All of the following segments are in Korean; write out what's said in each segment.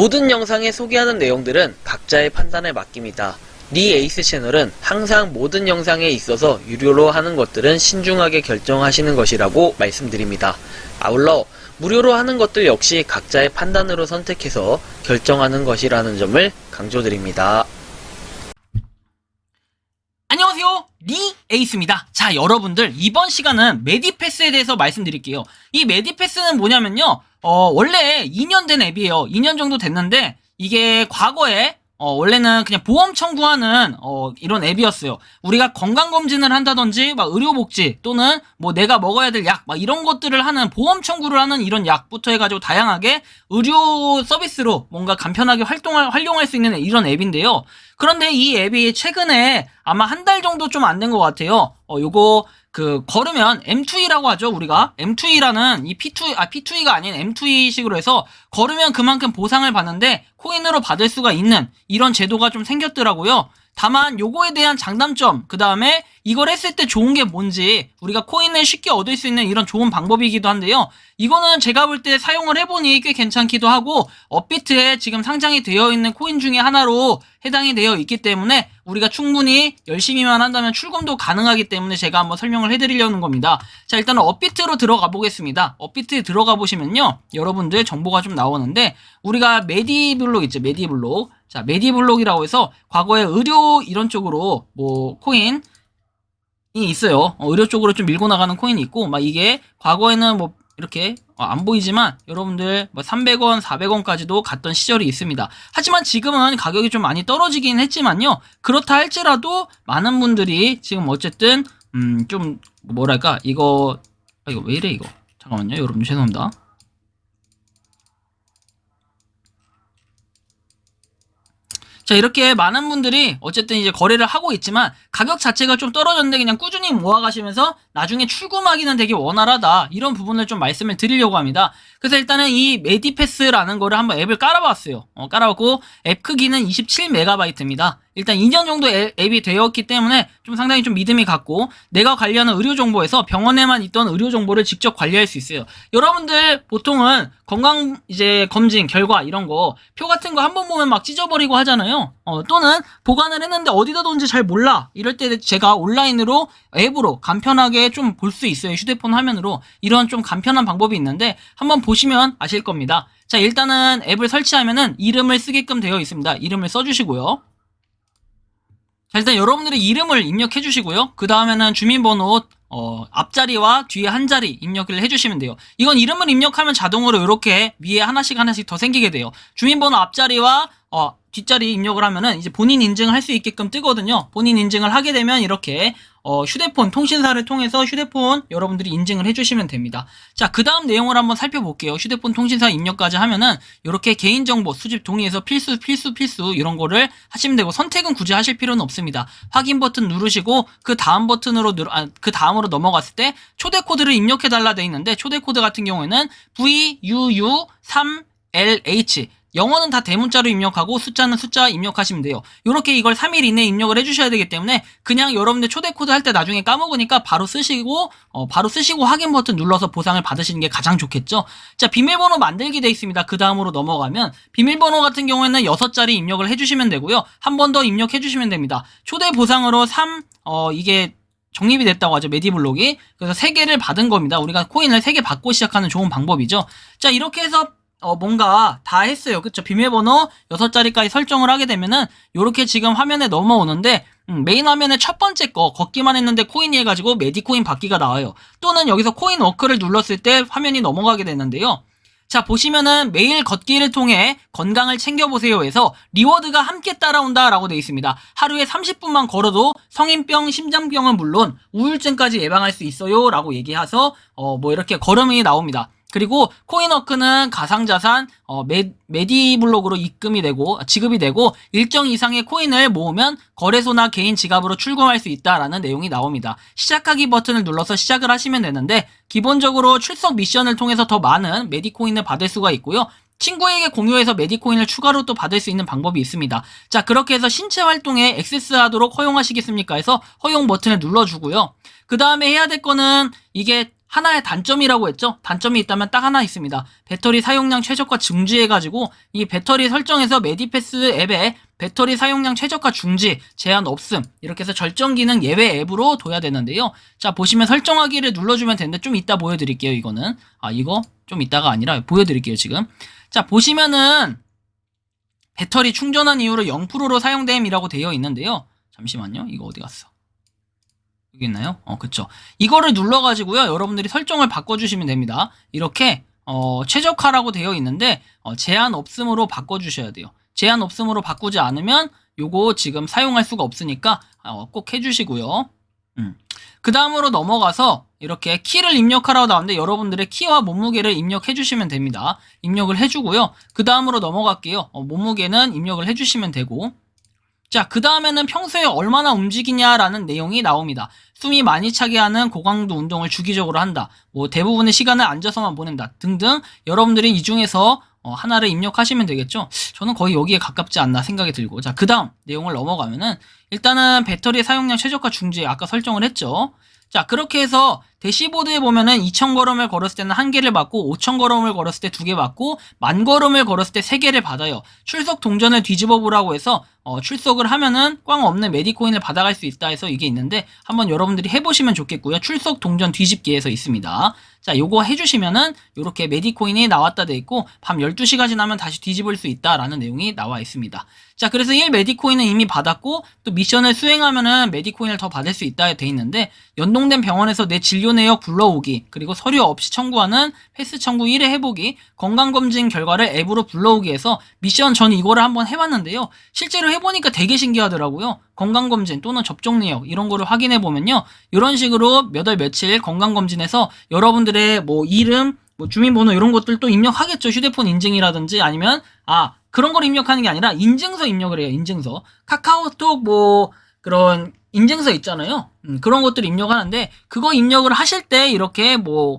모든 영상에 소개하는 내용들은 각자의 판단에 맡깁니다. 니 에이스 채널은 항상 모든 영상에 있어서 유료로 하는 것들은 신중하게 결정하시는 것이라고 말씀드립니다. 아울러 무료로 하는 것들 역시 각자의 판단으로 선택해서 결정하는 것이라는 점을 강조드립니다. 안녕하세요, 니 에이스입니다. 자, 여러분들 이번 시간은 메디패스에 대해서 말씀드릴게요. 이 메디패스는 뭐냐면요, 원래 2년 된 앱이에요. 2년 정도 됐는데 이게 과거에 원래는 그냥 보험 청구하는 이런 앱이었어요. 우리가 건강검진을 한다든지 막 의료복지 또는 뭐 내가 먹어야 될 약 막 이런 것들을 하는 보험 청구를 하는 이런 약부터 해가지고 다양하게 의료 서비스로 뭔가 간편하게 활용할 수 있는 이런 앱인데요. 그런데 이 앱이 최근에 아마 한 달 정도 좀 안 된 것 같아요. 요거 걸으면 M2E라고 하죠, 우리가. M2E라는 이 P2E가 아닌 M2E식으로 해서 걸으면 그만큼 보상을 받는데 코인으로 받을 수가 있는 이런 제도가 좀 생겼더라고요. 다만 요거에 대한 장단점, 그 다음에 이걸 했을 때 좋은 게 뭔지 우리가 코인을 쉽게 얻을 수 있는 이런 좋은 방법이기도 한데요. 이거는 제가 볼 때 사용을 해보니 꽤 괜찮기도 하고 업비트에 지금 상장이 되어 있는 코인 중에 하나로 해당이 되어 있기 때문에 우리가 충분히 열심히만 한다면 출금도 가능하기 때문에 제가 한번 설명을 해드리려는 겁니다. 자, 일단은 업비트로 들어가 보겠습니다. 업비트에 들어가 보시면요, 여러분들 정보가 좀 나오는데 우리가 메디블록 있죠, 메디블록. 자, 메디블록이라고 해서 과거에 의료 이런 쪽으로 뭐 코인이 있어요. 의료 쪽으로 좀 밀고 나가는 코인이 있고, 막 이게 과거에는 뭐 이렇게 안 보이지만 여러분들 뭐 300원, 400원까지도 갔던 시절이 있습니다. 하지만 지금은 가격이 좀 많이 떨어지긴 했지만요. 그렇다 할지라도 많은 분들이 지금 어쨌든 좀 뭐랄까 이거 왜 이래 이거. 잠깐만요. 여러분 죄송합니다. 자, 이렇게 많은 분들이 어쨌든 이제 거래를 하고 있지만 가격 자체가 좀 떨어졌는데 그냥 꾸준히 모아가시면서 나중에 출금하기는 되게 원활하다, 이런 부분을 좀 말씀을 드리려고 합니다. 그래서 일단은 이 메디패스라는 거를 한번 앱을 깔아봤어요. 깔아봤고 앱 크기는 27MB입니다. 일단 2년 정도 앱이 되었기 때문에 좀 상당히 좀 믿음이 갔고, 내가 관리하는 의료 정보에서 병원에만 있던 의료 정보를 직접 관리할 수 있어요. 여러분들 보통은 건강 이제 검진 결과 이런 거 표 같은 거 한번 보면 막 찢어버리고 하잖아요. 또는 보관을 했는데 어디다 뒀는지 잘 몰라, 이럴 때 제가 온라인으로 앱으로 간편하게 좀 볼 수 있어요. 휴대폰 화면으로. 이런 좀 간편한 방법이 있는데 한번 보시면 아실 겁니다. 자, 일단은 앱을 설치하면은 이름을 쓰게끔 되어 있습니다. 이름을 써주시고요. 자, 일단 여러분들의 이름을 입력해 주시고요. 그 다음에는 주민번호 앞자리와 뒤에 한 자리 입력을 해주시면 돼요. 이건 이름을 입력하면 자동으로 이렇게 위에 하나씩 더 생기게 돼요. 주민번호 앞자리와 뒷자리 입력을 하면은 이제 본인 인증을 할 수 있게끔 뜨거든요. 본인 인증을 하게 되면 이렇게 휴대폰 통신사를 통해서 휴대폰 여러분들이 인증을 해주시면 됩니다. 자, 그 다음 내용을 한번 살펴볼게요. 휴대폰 통신사 입력까지 하면은 이렇게 개인정보 수집 동의해서 필수 이런 거를 하시면 되고, 선택은 굳이 하실 필요는 없습니다. 확인 버튼 누르시고 그 다음 버튼으로 그 다음으로 넘어갔을 때 초대 코드를 입력해 달라 돼 있는데, 초대 코드 같은 경우에는 VUU3LH, 영어는 다 대문자로 입력하고 숫자는 숫자 입력하시면 돼요. 요렇게 이걸 3일 이내에 입력을 해주셔야 되기 때문에 그냥 여러분들 초대 코드 할 때 나중에 까먹으니까 바로 쓰시고 확인 버튼 눌러서 보상을 받으시는 게 가장 좋겠죠. 자, 비밀번호 만들기 돼 있습니다. 그 다음으로 넘어가면 비밀번호 같은 경우에는 6자리 입력을 해주시면 되고요. 한 번 더 입력해 주시면 됩니다. 초대 보상으로 이게 적립이 됐다고 하죠, 메디블록이. 그래서 3개를 받은 겁니다. 우리가 코인을 3개 받고 시작하는 좋은 방법이죠. 자, 이렇게 해서 뭔가 다 했어요. 그쵸? 비밀번호 6자리까지 설정을 하게 되면은 요렇게 지금 화면에 넘어오는데, 메인 화면에 첫 번째 거 걷기만 했는데 코인이 해가지고 메디코인 받기가 나와요. 또는 여기서 코인 워크를 눌렀을 때 화면이 넘어가게 되는데요. 자, 보시면은 매일 걷기를 통해 건강을 챙겨보세요 해서 리워드가 함께 따라온다 라고 되어 있습니다. 하루에 30분만 걸어도 성인병, 심장병은 물론 우울증까지 예방할 수 있어요 라고 얘기해서 뭐 이렇게 걸음이 나옵니다. 그리고 코인워크는 가상자산 메디블록으로 지급이 되고 일정 이상의 코인을 모으면 거래소나 개인 지갑으로 출금할 수 있다라는 내용이 나옵니다. 시작하기 버튼을 눌러서 시작을 하시면 되는데, 기본적으로 출석 미션을 통해서 더 많은 메디코인을 받을 수가 있고요. 친구에게 공유해서 메디코인을 추가로 또 받을 수 있는 방법이 있습니다. 자, 그렇게 해서 신체 활동에 액세스하도록 허용하시겠습니까 해서 허용 버튼을 눌러주고요. 그 다음에 해야 될 거는 이게 하나의 단점이라고 했죠? 단점이 있다면 딱 하나 있습니다. 배터리 사용량 최저가 중지해가지고 이 배터리 설정에서 메디패스 앱에 배터리 사용량 최저가 중지, 제한 없음 이렇게 해서 절정 기능 예외 앱으로 둬야 되는데요. 자, 보시면 설정하기를 눌러주면 되는데 좀 이따 보여드릴게요. 이거는 이거 좀 이따가 아니라 보여드릴게요. 지금 자, 보시면은 배터리 충전한 이후로 0%로 사용됨이라고 되어 있는데요. 잠시만요. 이거 어디 갔어? 여기 있나요? 그쵸. 이거를 눌러가지고요. 여러분들이 설정을 바꿔주시면 됩니다. 이렇게, 최적화라고 되어 있는데, 제한 없음으로 바꿔주셔야 돼요. 제한 없음으로 바꾸지 않으면 요거 지금 사용할 수가 없으니까 꼭 해주시고요. 그 다음으로 넘어가서 이렇게 키를 입력하라고 나왔는데 여러분들의 키와 몸무게를 입력해 주시면 됩니다. 입력을 해주고요. 그 다음으로 넘어갈게요. 몸무게는 입력을 해주시면 되고, 자, 그 다음에는 평소에 얼마나 움직이냐라는 내용이 나옵니다. 숨이 많이 차게 하는 고강도 운동을 주기적으로 한다. 뭐 대부분의 시간을 앉아서만 보낸다. 등등 여러분들이 이 중에서 하나를 입력하시면 되겠죠. 저는 거의 여기에 가깝지 않나 생각이 들고, 자, 그 다음 내용을 넘어가면은 일단은 배터리 사용량 최저가 중지 아까 설정을 했죠. 자, 그렇게 해서 대시보드에 보면은 2000걸음을 걸었을 때는 1개를 받고 5000걸음을 걸었을 때 2개 받고 10,000걸음을 걸었을 때 3개를 받아요. 출석 동전을 뒤집어 보라고 해서 출석을 하면은 꽝 없는 메디코인을 받아갈 수 있다 해서 이게 있는데 한번 여러분들이 해보시면 좋겠고요. 출석 동전 뒤집기에서 있습니다. 자, 요거 해주시면은 요렇게 메디코인이 나왔다 돼 있고 밤 12시가 지나면 다시 뒤집을 수 있다라는 내용이 나와 있습니다. 자, 그래서 1 메디코인은 이미 받았고 또 미션을 수행하면은 메디코인을 더 받을 수 있다 돼 있는데 연동된 병원에서 내 진료 내역 불러오기, 그리고 서류 없이 청구하는 패스 청구 1회 해보기, 건강검진 결과를 앱으로 불러오기 해서 미션 전 이거를 한번 해봤는데요. 실제로 해보니까 되게 신기하더라고요. 건강검진 또는 접종 내역 이런 거를 확인해보면요. 이런 식으로 몇 월 며칠 건강검진에서 여러분들의 뭐 이름, 뭐 주민번호 이런 것들 또 입력하겠죠. 휴대폰 인증이라든지 아니면 그런 걸 입력하는 게 아니라 인증서 입력을 해요. 인증서. 카카오톡 뭐 그런 인증서 있잖아요. 그런 것들 입력하는데 그거 입력을 하실 때 이렇게 뭐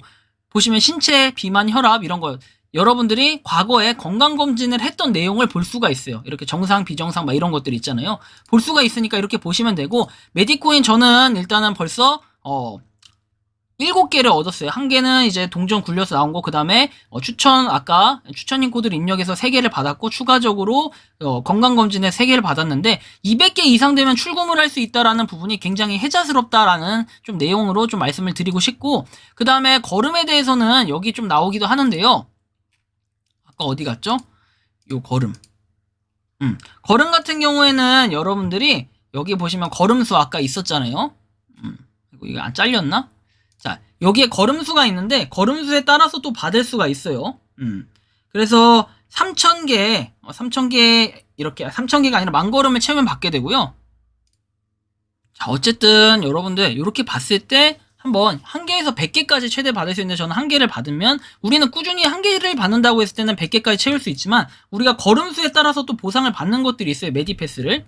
보시면 신체, 비만, 혈압 이런 거 여러분들이 과거에 건강검진을 했던 내용을 볼 수가 있어요. 이렇게 정상, 비정상 막 이런 것들 있잖아요. 볼 수가 있으니까 이렇게 보시면 되고, 메디코인 저는 일단은 벌써 7개를 얻었어요. 1개는 이제 동전 굴려서 나온 거, 그 다음에 아까 추천인 코드를 입력해서 3개를 받았고, 추가적으로 건강검진에 3개를 받았는데 200개 이상 되면 출금을 할 수 있다라는 부분이 굉장히 혜자스럽다라는 좀 내용으로 좀 말씀을 드리고 싶고, 그 다음에 걸음에 대해서는 여기 좀 나오기도 하는데요. 아까 어디 갔죠? 요 걸음. 걸음 같은 경우에는 여러분들이 여기 보시면 걸음수 아까 있었잖아요. 이거 안 잘렸나? 자, 여기에 걸음수가 있는데 걸음수에 따라서 또 받을 수가 있어요. 그래서 3,000개 이렇게 3,000개가 아니라 10,000걸음을 채우면 받게 되고요. 자, 어쨌든 여러분들 이렇게 봤을 때 한번 1개에서 100개까지 최대 받을 수 있는데 저는 1개를 받으면 우리는 꾸준히 1개를 받는다고 했을 때는 100개까지 채울 수 있지만 우리가 걸음수에 따라서 또 보상을 받는 것들이 있어요. 메디패스를.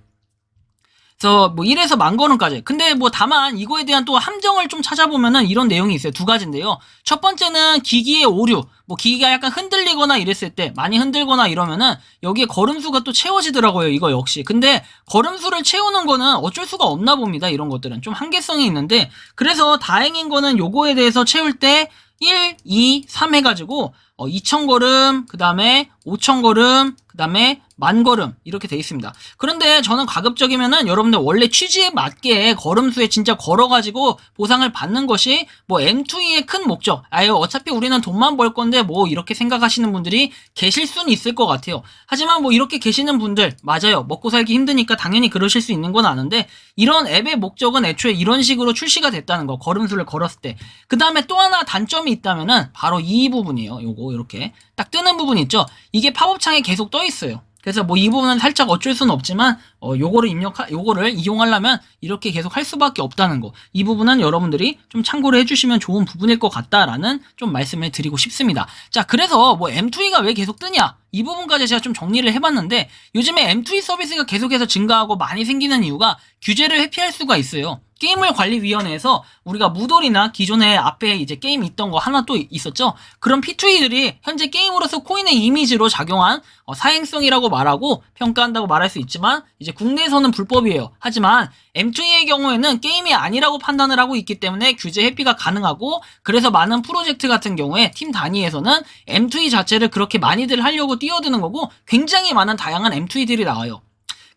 그래서 뭐 1에서 10,000걸음까지. 근데 뭐 다만 이거에 대한 또 함정을 좀 찾아보면은 이런 내용이 있어요. 2가지인데요. 첫 번째는 기기의 오류. 뭐 기기가 약간 흔들리거나 이랬을 때, 많이 흔들거나 이러면은 여기에 걸음수가 또 채워지더라고요. 이거 역시. 근데 걸음수를 채우는 거는 어쩔 수가 없나 봅니다. 이런 것들은 좀 한계성이 있는데, 그래서 다행인 거는 요거에 대해서 채울 때 1, 2, 3 해가지고 2,000걸음, 그 다음에 5,000걸음, 그 다음에 10,000걸음 이렇게 돼 있습니다. 그런데 저는 가급적이면은 여러분들 원래 취지에 맞게 걸음수에 진짜 걸어가지고 보상을 받는 것이 뭐 M2E의 큰 목적. 어차피 우리는 돈만 벌 건데 뭐 이렇게 생각하시는 분들이 계실 수는 있을 것 같아요. 하지만 뭐 이렇게 계시는 분들 맞아요. 먹고 살기 힘드니까 당연히 그러실 수 있는 건 아는데 이런 앱의 목적은 애초에 이런 식으로 출시가 됐다는 거. 걸음수를 걸었을 때. 그 다음에 또 하나 단점이 있다면은 바로 이 부분이에요. 요거 이렇게 딱 뜨는 부분 있죠. 이게 팝업창에 계속 떠 있어요. 그래서 뭐 이 부분은 살짝 어쩔 수는 없지만 요거를 이용하려면 이렇게 계속 할 수밖에 없다는 거. 이 부분은 여러분들이 좀 참고를 해주시면 좋은 부분일 것 같다라는 좀 말씀을 드리고 싶습니다. 자, 그래서 뭐 M2E가 왜 계속 뜨냐? 이 부분까지 제가 좀 정리를 해봤는데 요즘에 M2E 서비스가 계속해서 증가하고 많이 생기는 이유가 규제를 회피할 수가 있어요. 게임물관리위원회에서 우리가 무돌이나 기존에 앞에 이제 게임 있던 거 하나 또 있었죠. 그런 P2E들이 현재 게임으로서 코인의 이미지로 작용한 사행성이라고 말하고 평가한다고 말할 수 있지만 이제 국내에서는 불법이에요. 하지만 M2E의 경우에는 게임이 아니라고 판단을 하고 있기 때문에 규제 회피가 가능하고, 그래서 많은 프로젝트 같은 경우에 팀 단위에서는 M2E 자체를 그렇게 많이들 하려고 뛰어드는 거고, 굉장히 많은 다양한 M2E들이 나와요.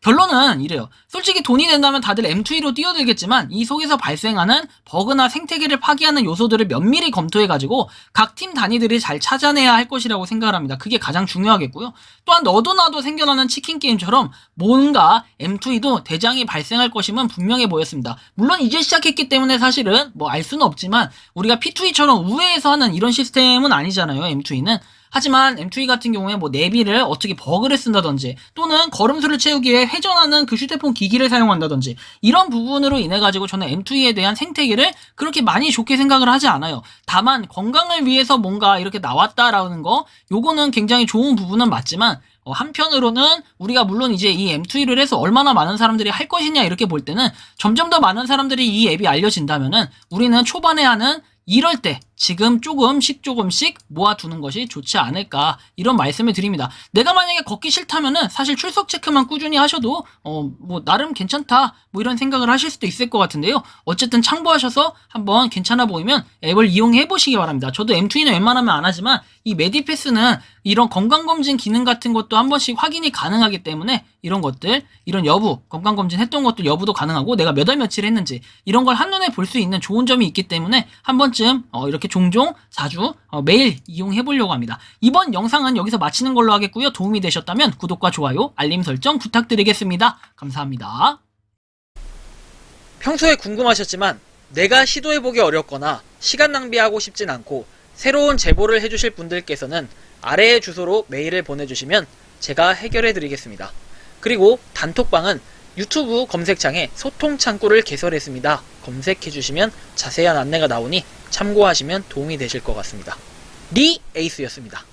결론은 이래요. 솔직히 돈이 된다면 다들 M2E로 뛰어들겠지만 이 속에서 발생하는 버그나 생태계를 파괴하는 요소들을 면밀히 검토해가지고 각 팀 단위들이 잘 찾아내야 할 것이라고 생각을 합니다. 그게 가장 중요하겠고요. 또한 너도 나도 생겨나는 치킨 게임처럼 뭔가 M2E도 대장이 발생할 것임은 분명해 보였습니다. 물론 이제 시작했기 때문에 사실은 뭐 알 수는 없지만 우리가 P2E처럼 우회해서 하는 이런 시스템은 아니잖아요, M2E는. 하지만 M2E 같은 경우에 뭐 내비를 어떻게 버그를 쓴다든지 또는 걸음수를 채우기 위해 회전하는 그 휴대폰 기기를 사용한다든지 이런 부분으로 인해 가지고 저는 M2E에 대한 생태계를 그렇게 많이 좋게 생각을 하지 않아요. 다만 건강을 위해서 뭔가 이렇게 나왔다라는 거, 요거는 굉장히 좋은 부분은 맞지만 한편으로는 우리가 물론 이제 이 M2E를 해서 얼마나 많은 사람들이 할 것이냐 이렇게 볼 때는 점점 더 많은 사람들이 이 앱이 알려진다면은 우리는 초반에 하는 이럴 때 지금 조금씩 모아두는 것이 좋지 않을까, 이런 말씀을 드립니다. 내가 만약에 걷기 싫다면은 사실 출석 체크만 꾸준히 하셔도 뭐 나름 괜찮다 뭐 이런 생각을 하실 수도 있을 것 같은데요. 어쨌든 참고하셔서 한번 괜찮아 보이면 앱을 이용해 보시기 바랍니다. 저도 M2E는 웬만하면 안 하지만 이 메디패스는 이런 건강검진 기능 같은 것도 한 번씩 확인이 가능하기 때문에 이런 것들, 이런 여부, 건강검진 했던 것도 여부도 가능하고 내가 몇 월 며칠 했는지 이런 걸 한눈에 볼 수 있는 좋은 점이 있기 때문에 한 번쯤 이렇게 종종 자주 매일 이용해 보려고 합니다. 이번 영상은 여기서 마치는 걸로 하겠고요. 도움이 되셨다면 구독과 좋아요, 알림 설정 부탁드리겠습니다. 감사합니다. 평소에 궁금하셨지만 내가 시도해보기 어렵거나 시간 낭비하고 싶진 않고 새로운 제보를 해주실 분들께서는 아래의 주소로 메일을 보내주시면 제가 해결해드리겠습니다. 그리고 단톡방은 유튜브 검색창에 소통 창구를 개설했습니다. 검색해주시면 자세한 안내가 나오니 참고하시면 도움이 되실 것 같습니다. 리 에이스였습니다.